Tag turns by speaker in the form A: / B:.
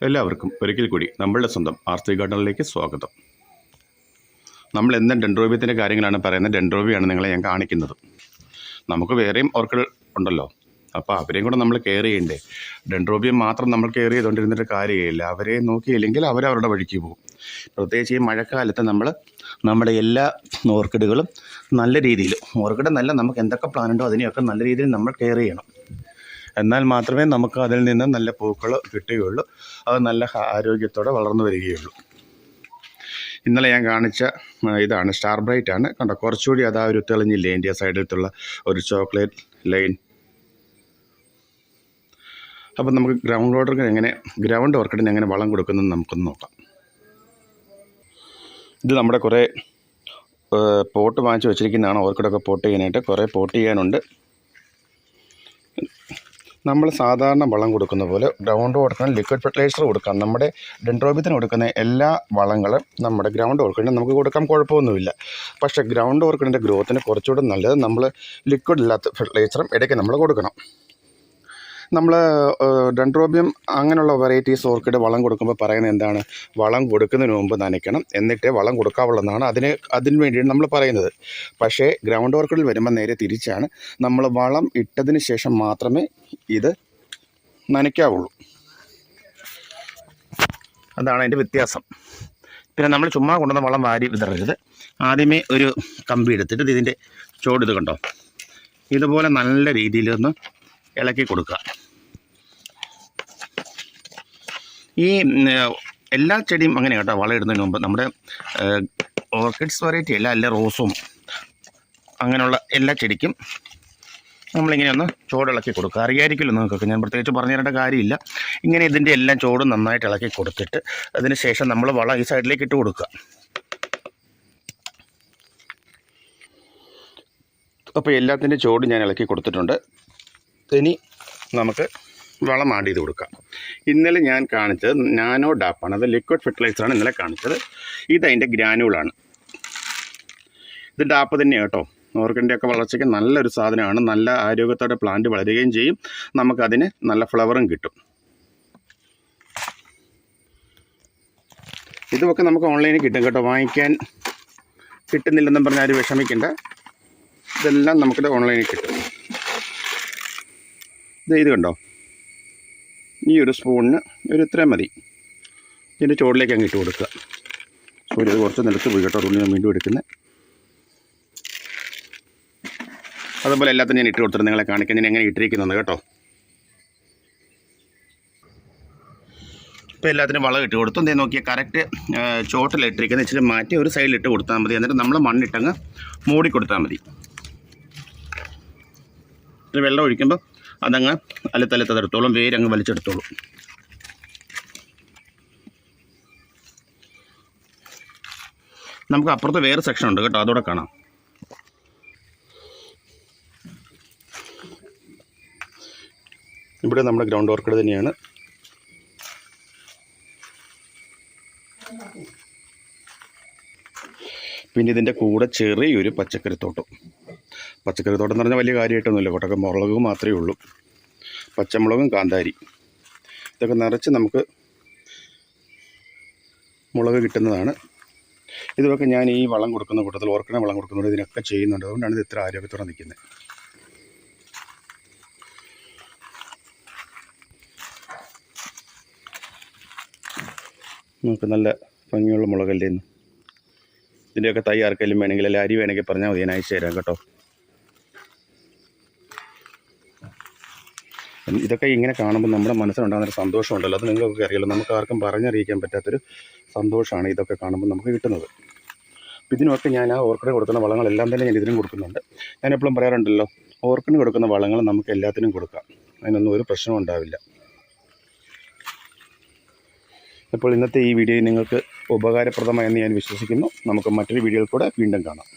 A: എല്ലാവർക്കും ഒരിക്കൽ കൂടി നമ്മളുടെ സ്വന്തം ആർത്തി ഗാർഡനിലേക്ക് സ്വാഗതം. നമ്മൾ എന്നും ഡെൻഡ്രോബിയത്തിൻ്റെ കാര്യങ്ങളാണ് പറയുന്നത്. ഡെൻഡ്രോബിയാണ് നിങ്ങളെ ഞാൻ കാണിക്കുന്നത്. നമുക്ക് വേറെയും ഓർക്കിഡ് ഉണ്ടല്ലോ, അപ്പോൾ അവരെയും കൂടെ നമ്മൾ കെയർ ചെയ്യണ്ടേ. ഡെൻഡ്രോബിയം മാത്രം നമ്മൾ കെയർ ചെയ്തുകൊണ്ടിരുന്നിട്ട് കാര്യമില്ല. അവരെ നോക്കിയില്ലെങ്കിൽ അവരവരുടെ വഴിക്ക് പോകും. പ്രത്യേകിച്ച് ഈ മഴക്കാലത്ത് നമ്മുടെ എല്ലാ ഓർക്കിഡുകളും നല്ല രീതിയിൽ, ഓർക്കിഡ് നല്ല നമുക്ക് എന്തൊക്കെ പ്ലാൻ ഉണ്ടോ അതിനെയൊക്കെ നല്ല രീതിയിൽ നമ്മൾ കെയർ ചെയ്യണം. എന്നാൽ മാത്രമേ നമുക്ക് അതിൽ നിന്ന് നല്ല പൂക്കൾ കിട്ടുകയുള്ളൂ. അത് നല്ല ആരോഗ്യത്തോടെ വളർന്നു വരികയുള്ളൂ. ഇന്നലെ ഞാൻ കാണിച്ച ഇതാണ് സ്റ്റാർ ബ്രൈറ്റ് ആണ്. കണ്ടോ, കുറച്ചുകൂടി അതാ ഒരു തെളിഞ്ഞില്ലേ ഇന്ത്യ സൈഡിലത്തുള്ള ഒരു ചോക്ലേറ്റ് ലൈൻ. അപ്പം നമുക്ക് ഗ്രൗണ്ട് ഓർക്കിഡിന് എങ്ങനെ വളം കൊടുക്കുന്നത് നമുക്കൊന്ന് നോക്കാം. ഇത് നമ്മുടെ കുറേ പോട്ട് വാങ്ങിച്ച് വെച്ചിരിക്കുന്നതാണ്. ഓർക്കിഡൊക്കെ പോട്ട് ചെയ്യാനായിട്ട് കുറേ പോട്ട് ചെയ്യാനുണ്ട്. നമ്മൾ സാധാരണ വളം കൊടുക്കുന്ന പോലെ ഗ്രൗണ്ട് ഓർക്കിഡിന് ലിക്വിഡ് ഫെർട്ടിലൈസർ കൊടുക്കാം. നമ്മുടെ ഡെൻഡ്രോബിയത്തിന് കൊടുക്കുന്ന എല്ലാ വളങ്ങളും നമ്മുടെ ഗ്രൗണ്ട് ഓർക്കിഡിന് നമുക്ക് കൊടുക്കാം, കുഴപ്പമൊന്നുമില്ല. പക്ഷേ ഗ്രൗണ്ട് ഓർക്കിഡിൻ്റെ ഗ്രോത്തിന് കുറച്ചുകൂടെ നല്ലത് നമ്മൾ ലിക്വിഡ് ഇല്ലാത്ത ഫെർട്ടിലൈസറും ഇടയ്ക്ക് നമ്മൾ കൊടുക്കണം. നമ്മൾ ഡെൻഡ്രോബിയം അങ്ങനെയുള്ള വെറൈറ്റീസ് ഓർക്കിഡ് വളം കൊടുക്കുമ്പോൾ പറയുന്നത് എന്താണ്, വളം കൊടുക്കുന്നതിന് മുമ്പ് നനയ്ക്കണം, എന്നിട്ടേ വളം കൊടുക്കാവുള്ളതാണ്. അതിന് വേണ്ടിയാണ് നമ്മൾ പറയുന്നത്. പക്ഷേ ഗ്രൗണ്ട് ഓർക്കിഡിൽ വരുമ്പോൾ നേരെ തിരിച്ചാണ്. നമ്മൾ വളം ഇട്ടതിന് ശേഷം മാത്രമേ ഇത് നനയ്ക്കാവുള്ളൂ. അതാണ് അതിൻ്റെ വ്യത്യാസം. പിന്നെ നമ്മൾ ചുമ്മാ കൊണ്ടുവന്ന വളം വാരി വിതറരുത്. ആദ്യമേ ഒരു കമ്പി എടുത്തിട്ട് ഇതിൻ്റെ ചോട് കണ്ടോ, ഇതുപോലെ നല്ല രീതിയിലൊന്ന് ഇളക്കി കൊടുക്കുക. ഈ എല്ലാ ചെടിയും അങ്ങനെ കേട്ടോ, വളം ഇടുന്നതിന് മുമ്പ് നമ്മുടെ ഓർക്കിഡ്സ് വെറൈറ്റി എല്ലാ റോസും അങ്ങനെയുള്ള എല്ലാ ചെടിക്കും നമ്മളിങ്ങനെ ഒന്ന് ചോടിളക്കി കൊടുക്കുക. അറിയായിരിക്കുമല്ലോ നിങ്ങൾക്കൊക്കെ, ഞാൻ പ്രത്യേകിച്ച് പറഞ്ഞു തരേണ്ട കാര്യമില്ല. ഇങ്ങനെ ഇതിൻ്റെ എല്ലാം ചോടും നന്നായിട്ട് ഇളക്കി കൊടുത്തിട്ട് അതിന് ശേഷം നമ്മൾ വളം ഈ സൈഡിലേക്ക് ഇട്ട് കൊടുക്കുക. അപ്പോൾ എല്ലാത്തിൻ്റെ ചോട് ഞാൻ ഇളക്കി കൊടുത്തിട്ടുണ്ട്. ഇനി നമുക്ക് വളം ആഡ് ചെയ്ത് കൊടുക്കാം. ഇന്നലെ ഞാൻ കാണിച്ചത് നാനോ ഡാപ്പാണ്. അത് ലിക്വിഡ് ഫെർട്ടിലൈസറാണ് ഇന്നലെ കാണിച്ചത്. ഇതതിൻ്റെ ഗ്രാനുകളാണ്. ഇത് ഡാപ്പ് തന്നെയാണ് കേട്ടോ. ഓർക്കിഡിൻ്റെയൊക്കെ വളർച്ചയ്ക്ക് നല്ലൊരു സാധനമാണ്. നല്ല ആരോഗ്യത്തോടെ പ്ലാന്റ് വളരുകയും ചെയ്യും. നമുക്കതിന് നല്ല ഫ്ലവറും കിട്ടും. ഇതുമൊക്കെ നമുക്ക് ഓൺലൈനിൽ കിട്ടും കേട്ടോ. വാങ്ങിക്കാൻ കിട്ടുന്നില്ലെന്നും പറഞ്ഞാൽ ആരും വിഷമിക്കേണ്ട. ഇതെല്ലാം നമുക്കിത് ഓൺലൈനിൽ കിട്ടും. ഇത് കണ്ടോ, ഈ ഒരു സ്പൂണിന് ഒരു ഇത്രയും മതി. ഇതിൻ്റെ ചോടിലേക്ക് അങ്ങ് ഇട്ട് കൊടുക്കുക. സോറി, അത് കുറച്ച് നിലത്ത് പോയി കേട്ടോ, അതുകൊണ്ട് ഞാൻ വീണ്ടും എടുക്കുന്നത്. അതുപോലെ എല്ലാത്തിനും ഞാൻ ഇട്ട് കൊടുത്തിട്ട് നിങ്ങളെ കാണിക്കാൻ ഞാൻ എങ്ങനെ ഇട്ടിരിക്കുന്നത് കേട്ടോ. ഇപ്പോൾ എല്ലാത്തിനും വളം ഇട്ട് കൊടുത്തു. എന്തേ നോക്കിയാൽ കറക്റ്റ് ചോട്ടിലിട്ടിരിക്കുന്ന ഇച്ചിരി മാറ്റി ഒരു സൈഡിലിട്ട് കൊടുത്താൽ മതി. എന്നിട്ട് നമ്മൾ മണ്ണിട്ടങ്ങ് മൂടി കൊടുത്താൽ മതി. വെള്ളം ഒഴിക്കുമ്പോൾ അതങ്ങ് അലത്തടുത്തോളും, വേരങ്ങ് വലിച്ചെടുത്തോളും. നമുക്ക് അപ്പുറത്ത് വേറെ സെക്ഷൻ ഉണ്ട് കേട്ടോ, അതോടെ കാണാം. ഇവിടെ നമ്മുടെ ഗ്രൗണ്ട് ഓർക്കിഡ് തന്നെയാണ്. പിന്നെ ഇതിൻ്റെ കൂടെ ചെറിയൊരു പച്ചക്കറിത്തോട്ടം എന്ന് പറഞ്ഞാൽ വലിയ കാര്യമായിട്ടൊന്നുമില്ല. കൊട്ടൊക്കെ മുളക് മാത്രമേ ഉള്ളൂ. പച്ചമുളകും കാന്താരി ഇതൊക്കെ നിറച്ച് നമുക്ക് മുളക് കിട്ടുന്നതാണ്. ഇതൊക്കെ ഞാൻ ഈ വളം കൊടുക്കുന്ന കൂട്ടത്തിൽ, ഓർക്കിഡിന് വളം കൊടുക്കുന്നുണ്ട്, ഇതിനൊക്കെ ചെയ്യുന്നുണ്ട്. അതുകൊണ്ടാണ് ഇത് ഇത്ര ആരോഗ്യത്തോടെ നിൽക്കുന്നത്. നമുക്ക് നല്ല ഭംഗിയുള്ള മുളകല്ലേ. ഇതിൻ്റെയൊക്കെ തൈ ആർക്കെങ്കിലും വേണമെങ്കിൽ, അല്ലെങ്കിൽ അരി വേണമെങ്കിൽ പറഞ്ഞാൽ മതി, ഞാൻ അയച്ചു തരാം കേട്ടോ. ഇതൊക്കെ ഇങ്ങനെ കാണുമ്പോൾ നമ്മുടെ മനസ്സിലുണ്ടാകുന്നൊരു സന്തോഷമുണ്ടല്ലോ, അത് നിങ്ങൾക്കൊക്കെ അറിയാലോ. നമുക്ക് ആർക്കും പറഞ്ഞറിയിക്കാൻ പറ്റാത്തൊരു സന്തോഷമാണ് ഇതൊക്കെ കാണുമ്പോൾ നമുക്ക് കിട്ടുന്നത്. ഇതിനുമൊക്കെ ഞാൻ ആ ഓർക്കിഡിന് കൊടുക്കുന്ന വളങ്ങളെല്ലാം തന്നെ ഞാൻ ഇതിനും കൊടുക്കുന്നുണ്ട്. ഞാൻ എപ്പോഴും പറയാറുണ്ടല്ലോ, ഓർക്കിഡിന് കൊടുക്കുന്ന വളങ്ങൾ നമുക്ക് എല്ലാത്തിനും കൊടുക്കാം, അതിനൊന്നും ഒരു പ്രശ്നവും ഉണ്ടാവില്ല. അപ്പോൾ ഇന്നത്തെ ഈ വീഡിയോ നിങ്ങൾക്ക് ഉപകാരപ്രദമായെന്ന് ഞാൻ വിശ്വസിക്കുന്നു. നമുക്ക് മറ്റൊരു വീഡിയോയിൽ കൂടെ വീണ്ടും കാണാം.